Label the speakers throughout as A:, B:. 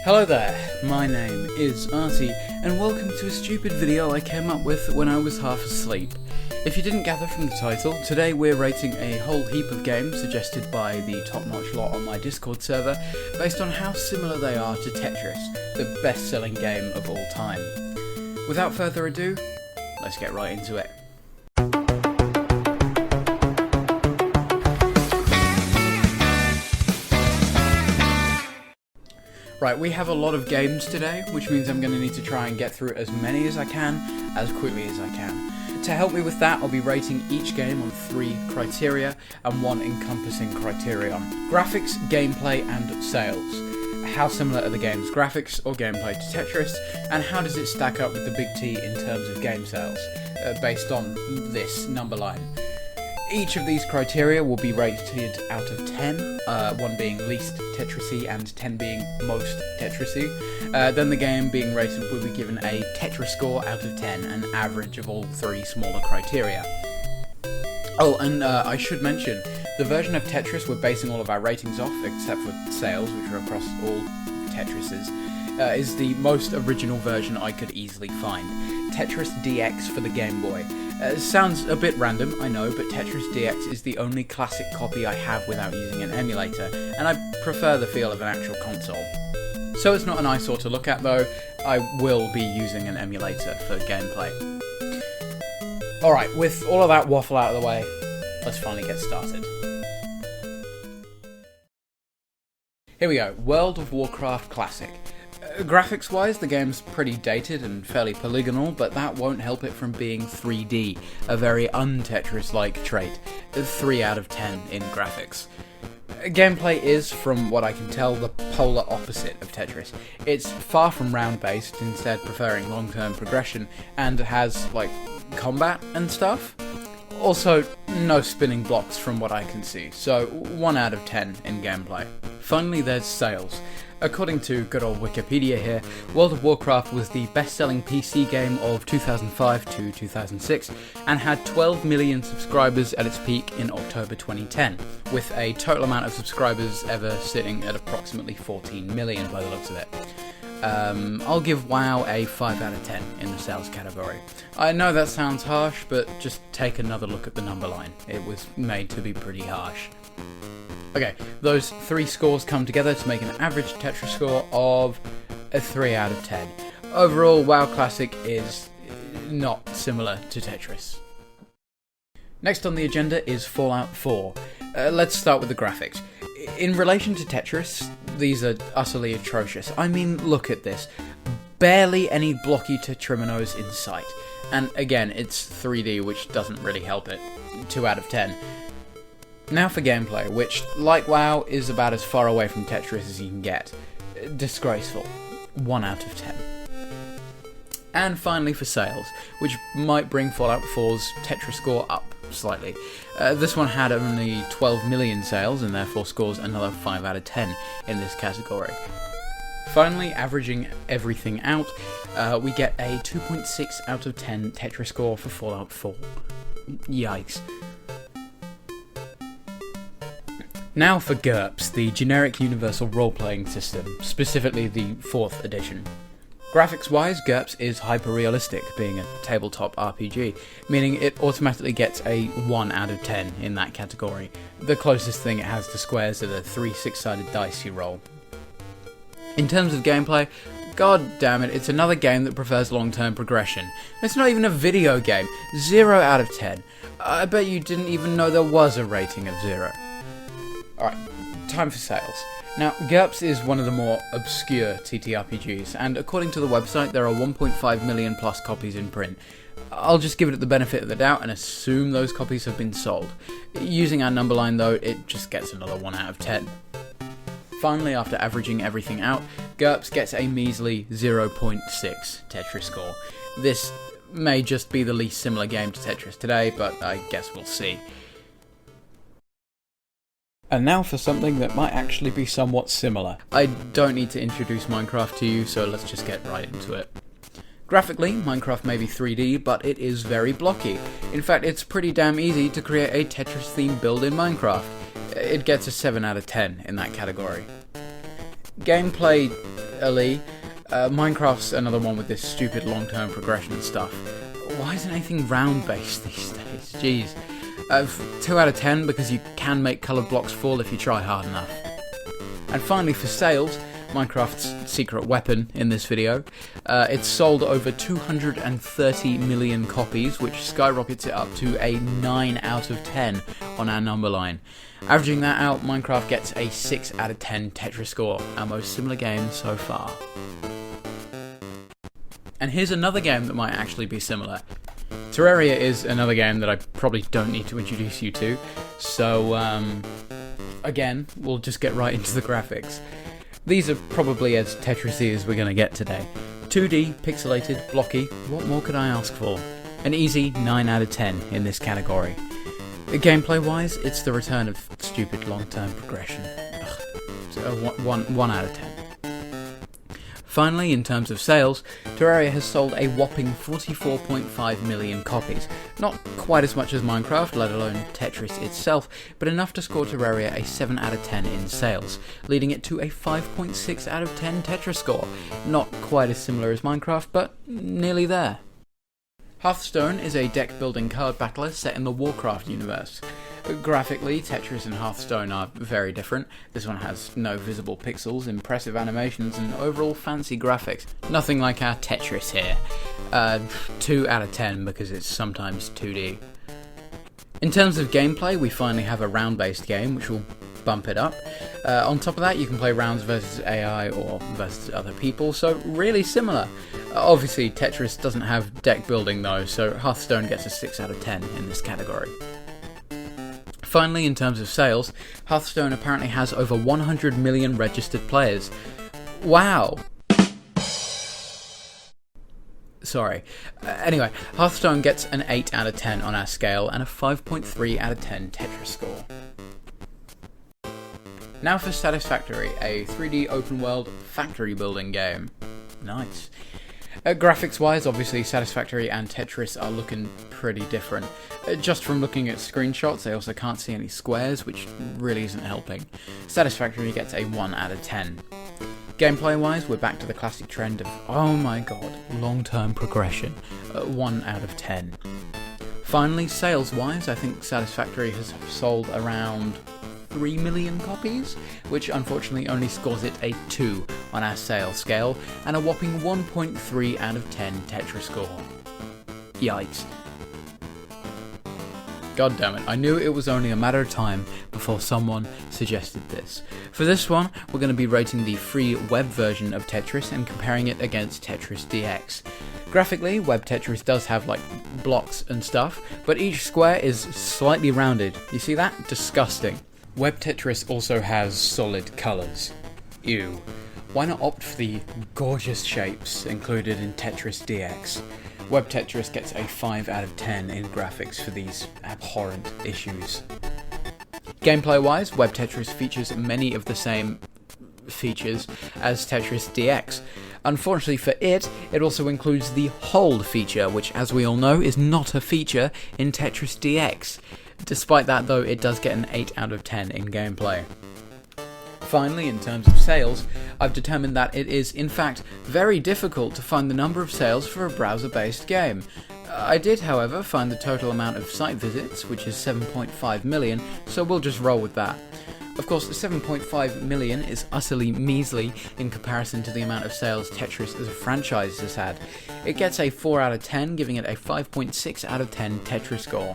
A: Hello there, my name is Artie, and welcome to a stupid video I came up with when I was half asleep. If you didn't gather from the title, today we're rating a whole heap of games suggested by the top-notch lot on my Discord server, based on how similar they are to Tetris, the best-selling game of all time. Without further ado, let's get right into it. Right, we have a lot of games today, which means I'm going to need to try and get through as many as I can, as quickly as I can. To help me with that, I'll be rating each game on 3 criteria, and 1 encompassing criterion. Graphics, gameplay, and sales. How similar are the game's graphics or gameplay to Tetris, and how does it stack up with the big T in terms of game sales, based on this number line. Each of these criteria will be rated out of 10, 1 being least Tetrisy and 10 being most Tetrisy. Then the game being rated will be given a Tetris score out of 10, an average of all 3 smaller criteria. Oh, and I should mention, the version of Tetris we're basing all of our ratings off, except for sales, which are across all Tetrises, is the most original version I could easily find. Tetris DX for the Game Boy. Sounds a bit random, I know, but Tetris DX is the only classic copy I have without using an emulator, and I prefer the feel of an actual console. So it's not an eyesore to look at though, I will be using an emulator for gameplay. Alright, with all of that waffle out of the way, let's finally get started. Here we go, World of Warcraft Classic. Graphics-wise, the game's pretty dated and fairly polygonal, but that won't help it from being 3D, a very un-Tetris-like trait. 3 out of 10 in graphics. Gameplay is, from what I can tell, the polar opposite of Tetris. It's far from round-based, instead preferring long-term progression, and has, like, combat and stuff. Also, no spinning blocks from what I can see, so 1 out of 10 in gameplay. Finally, there's sales. According to good old Wikipedia here, World of Warcraft was the best-selling PC game of 2005 to 2006 and had 12 million subscribers at its peak in October 2010, with a total amount of subscribers ever sitting at approximately 14 million by the looks of it. I'll give WoW a 5 out of 10 in the sales category. I know that sounds harsh, but just take another look at the number line. It was made to be pretty harsh. Okay, those 3 scores come together to make an average Tetris score of a 3 out of 10. Overall, WoW Classic is not similar to Tetris. Next on the agenda is Fallout 4. Let's start with the graphics. In relation to Tetris, these are utterly atrocious. I mean, look at this. Barely any blocky Tetriminos in sight. And again, it's 3D, which doesn't really help it. 2 out of 10. Now for gameplay, which, like WoW, is about as far away from Tetris as you can get. Disgraceful. 1 out of 10. And finally for sales, which might bring Fallout 4's Tetris score up slightly. This one had only 12 million sales, and therefore scores another 5 out of 10 in this category. Finally, averaging everything out, we get a 2.6 out of 10 Tetris score for Fallout 4. Yikes. Now for Gurps, the generic universal role-playing system, specifically the 4th edition. Graphics-wise, Gurps is hyper-realistic, being a tabletop RPG, meaning it automatically gets a 1 out of 10 in that category. The closest thing it has to squares are the 3 6-sided dice you roll. In terms of gameplay, god damn it, it's another game that prefers long-term progression. It's not even a video game. 0 out of 10. I bet you didn't even know there was a rating of 0. Alright, time for sales. Now, Gurps is one of the more obscure TTRPGs, and according to the website, there are 1.5 million plus copies in print. I'll just give it the benefit of the doubt and assume those copies have been sold. Using our number line though, it just gets another 1 out of 10. Finally, after averaging everything out, Gurps gets a measly 0.6 Tetris score. This may just be the least similar game to Tetris today, but I guess we'll see. And now for something that might actually be somewhat similar. I don't need to introduce Minecraft to you, so let's just get right into it. Graphically, Minecraft may be 3D, but it is very blocky. In fact, it's pretty damn easy to create a Tetris-themed build in Minecraft. It gets a 7 out of 10 in that category. Gameplay, Minecraft's another one with this stupid long-term progression and stuff. Why isn't anything round-based these days? Jeez. 2 out of 10 because you can make coloured blocks fall if you try hard enough. And finally, for sales, Minecraft's secret weapon in this video. It's sold over 230 million copies, which skyrockets it up to a 9 out of 10 on our number line. Averaging that out, Minecraft gets a 6 out of 10 Tetris score, our most similar game so far. And here's another game that might actually be similar. Terraria is another game that I probably don't need to introduce you to, so again, we'll just get right into the graphics. These are probably as Tetris-y as we're going to get today. 2D, pixelated, blocky, what more could I ask for? An easy 9 out of 10 in this category. Gameplay-wise, it's the return of stupid long-term progression. So 1 out of 10. Finally, in terms of sales, Terraria has sold a whopping 44.5 million copies. Not quite as much as Minecraft, let alone Tetris itself, but enough to score Terraria a 7 out of 10 in sales, leading it to a 5.6 out of 10 Tetris score. Not quite as similar as Minecraft, but nearly there. Hearthstone is a deck-building card battler set in the Warcraft universe. Graphically, Tetris and Hearthstone are very different. This one has no visible pixels, impressive animations, and overall fancy graphics. Nothing like our Tetris here. 2 out of 10 because it's sometimes 2D. In terms of gameplay, we finally have a round-based game, which will bump it up. On top of that, you can play rounds versus AI or versus other people, so really similar. Obviously, Tetris doesn't have deck building though, so Hearthstone gets a 6 out of 10 in this category. Finally, in terms of sales, Hearthstone apparently has over 100 million registered players. Wow! Sorry. Anyway, Hearthstone gets an 8 out of 10 on our scale and a 5.3 out of 10 Tetris score. Now for Satisfactory, a 3D open-world factory building game. Nice. Graphics-wise, obviously Satisfactory and Tetris are looking pretty different. Just from looking at screenshots, I also can't see any squares, which really isn't helping. Satisfactory gets a 1 out of 10. Gameplay-wise, we're back to the classic trend of, oh my god, long-term progression. 1 out of 10. Finally, sales-wise, I think Satisfactory has sold around 3 million copies, which unfortunately only scores it a 2 on our sales scale, and a whopping 1.3 out of 10 Tetris score. Yikes. God damn it, I knew it was only a matter of time before someone suggested this. For this one, we're going to be rating the free web version of Tetris and comparing it against Tetris DX. Graphically, Web Tetris does have like blocks and stuff, but each square is slightly rounded. You see that? Disgusting. Web Tetris also has solid colours. Ew. Why not opt for the gorgeous shapes included in Tetris DX? Web Tetris gets a 5 out of 10 in graphics for these abhorrent issues. Gameplay-wise, Web Tetris features many of the same features as Tetris DX. Unfortunately for it, it also includes the hold feature, which, as we all know, is not a feature in Tetris DX. Despite that though, it does get an 8 out of 10 in gameplay. Finally, in terms of sales, I've determined that it is in fact very difficult to find the number of sales for a browser-based game. I did, however, find the total amount of site visits, which is 7.5 million, so we'll just roll with that. Of course, 7.5 million is utterly measly in comparison to the amount of sales Tetris as a franchise has had. It gets a 4 out of 10, giving it a 5.6 out of 10 Tetris score.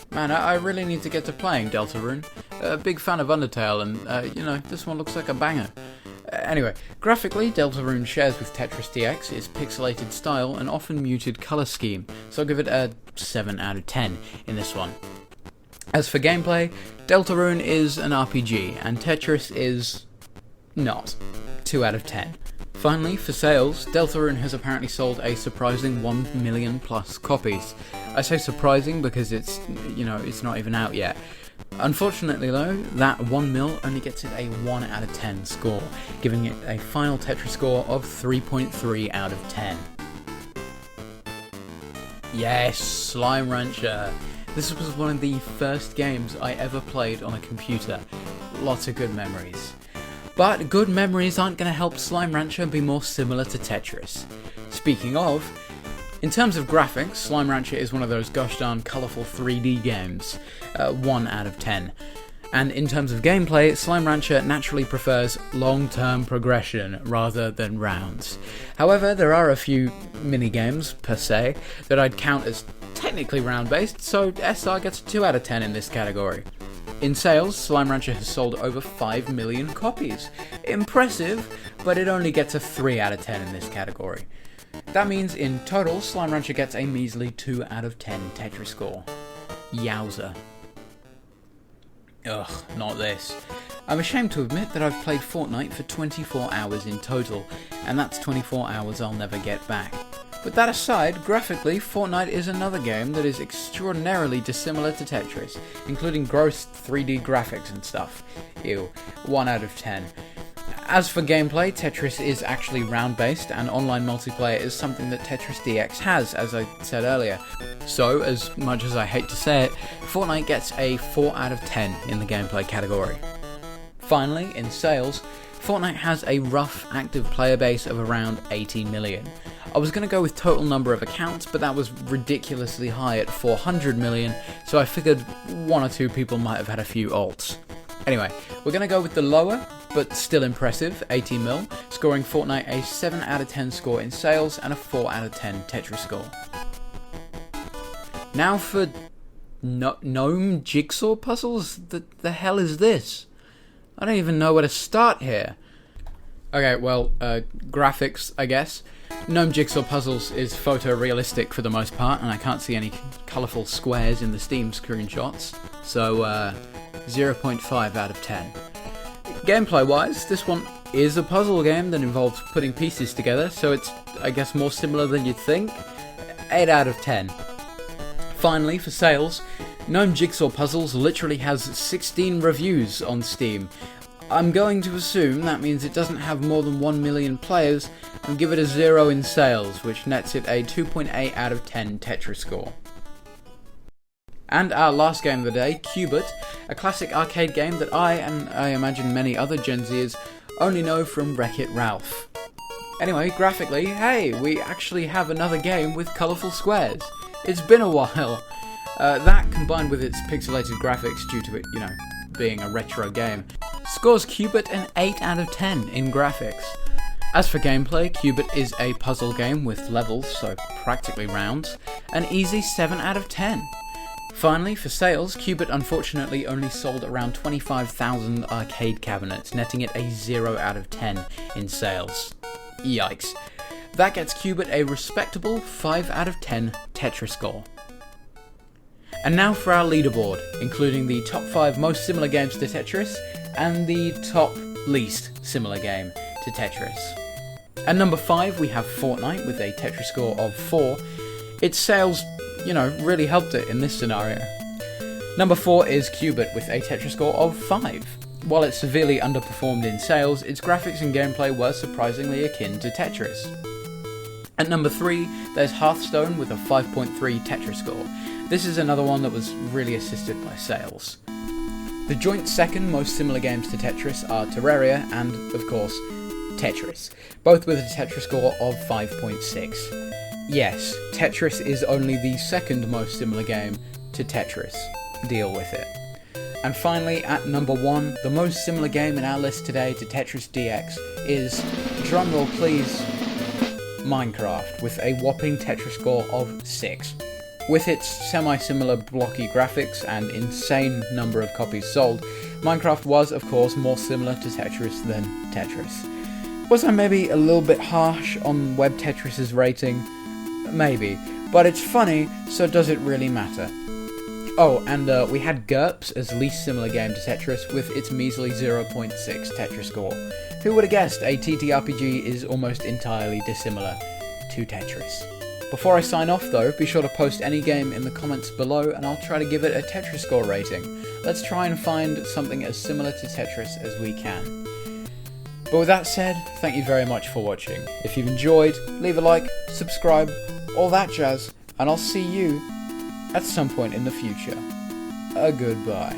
A: Man, I really need to get to playing Deltarune. A big fan of Undertale, and, this one looks like a banger. Anyway, graphically, Deltarune shares with Tetris DX its pixelated style and often muted colour scheme, so I'll give it a 7 out of 10 in this one. As for gameplay, Deltarune is an RPG, and Tetris is not. 2 out of 10. Finally, for sales, Deltarune has apparently sold a surprising 1 million plus copies. I say surprising because it's not even out yet. Unfortunately though, that 1 mil only gets it a 1 out of 10 score, giving it a final Tetris score of 3.3 out of 10. Yes, Slime Rancher! This was one of the first games I ever played on a computer. lots of good memories. But good memories aren't going to help Slime Rancher be more similar to Tetris. Speaking of, in terms of graphics, Slime Rancher is one of those gosh darn colourful 3D games, 1 out of 10. And in terms of gameplay, Slime Rancher naturally prefers long-term progression rather than rounds. However, there are a few mini-games, per se, that I'd count as technically round-based, so SR gets a 2 out of 10 in this category. In sales, Slime Rancher has sold over 5 million copies. Impressive, but it only gets a 3 out of 10 in this category. That means in total, Slime Rancher gets a measly 2 out of 10 Tetris score. Yowza. Ugh, not this. I'm ashamed to admit that I've played Fortnite for 24 hours in total, and that's 24 hours I'll never get back. With that aside, graphically, Fortnite is another game that is extraordinarily dissimilar to Tetris, including gross 3D graphics and stuff. Ew, 1 out of 10. As for gameplay, Tetris is actually round-based, and online multiplayer is something that Tetris DX has, as I said earlier. So, as much as I hate to say it, Fortnite gets a 4 out of 10 in the gameplay category. Finally, in sales, Fortnite has a rough active player base of around 80 million. I was going to go with total number of accounts, but that was ridiculously high at 400 million, so I figured 1 or 2 people might have had a few alts. Anyway, we're going to go with the lower, but still impressive, 80 mil, scoring Fortnite a 7 out of 10 score in sales and a 4 out of 10 Tetris score. Now for Gnome Jigsaw puzzles? The hell is this? I don't even know where to start here. Okay, well, graphics, I guess. Gnome Jigsaw Puzzles is photorealistic for the most part, and I can't see any colourful squares in the Steam screenshots, so 0.5 out of 10. Gameplay-wise, this one is a puzzle game that involves putting pieces together, so it's, I guess, more similar than you'd think. 8 out of 10. Finally, for sales, Gnome Jigsaw Puzzles literally has 16 reviews on Steam. I'm going to assume that means it doesn't have more than 1 million players, and give it a 0 in sales, which nets it a 2.8 out of 10 Tetris score. And our last game of the day, Cubeit, a classic arcade game that I, and I imagine many other Gen Zers, only know from Wreck-It Ralph. Anyway, graphically, hey, we actually have another game with colourful squares. It's been a while. That, combined with its pixelated graphics due to it, being a retro game, scores Cubeit an 8 out of 10 in graphics. As for gameplay, Cubeit is a puzzle game with levels, so practically rounds, an easy 7 out of 10. Finally, for sales, Cubeit unfortunately only sold around 25,000 arcade cabinets, netting it a 0 out of 10 in sales. Yikes. That gets Cubeit a respectable 5 out of 10 Tetris score. And now for our leaderboard, including the top 5 most similar games to Tetris, and the top least similar game to Tetris. At number 5 we have Fortnite with a Tetris score of 4. Its sales, really helped it in this scenario. Number 4 is Cubeit with a Tetris score of 5. While it severely underperformed in sales, its graphics and gameplay were surprisingly akin to Tetris. At number 3, there's Hearthstone with a 5.3 Tetris score. This is another one that was really assisted by sales. The joint second most similar games to Tetris are Terraria and, of course, Tetris, both with a Tetris score of 5.6. Yes, Tetris is only the second most similar game to Tetris. Deal with it. And finally, at number 1, the most similar game in our list today to Tetris DX is, drumroll please, Minecraft, with a whopping Tetris score of 6. With its semi-similar blocky graphics and insane number of copies sold, Minecraft was, of course, more similar to Tetris than Tetris. Was I maybe a little bit harsh on Web Tetris's rating? Maybe, but it's funny, so does it really matter? Oh, and we had Gurps as least similar game to Tetris with its measly 0.6 Tetris score. Who would have guessed a TTRPG is almost entirely dissimilar to Tetris? Before I sign off though, be sure to post any game in the comments below and I'll try to give it a Tetris score rating. Let's try and find something as similar to Tetris as we can. But with that said, thank you very much for watching. If you've enjoyed, leave a like, subscribe, all that jazz, and I'll see you at some point in the future. Goodbye.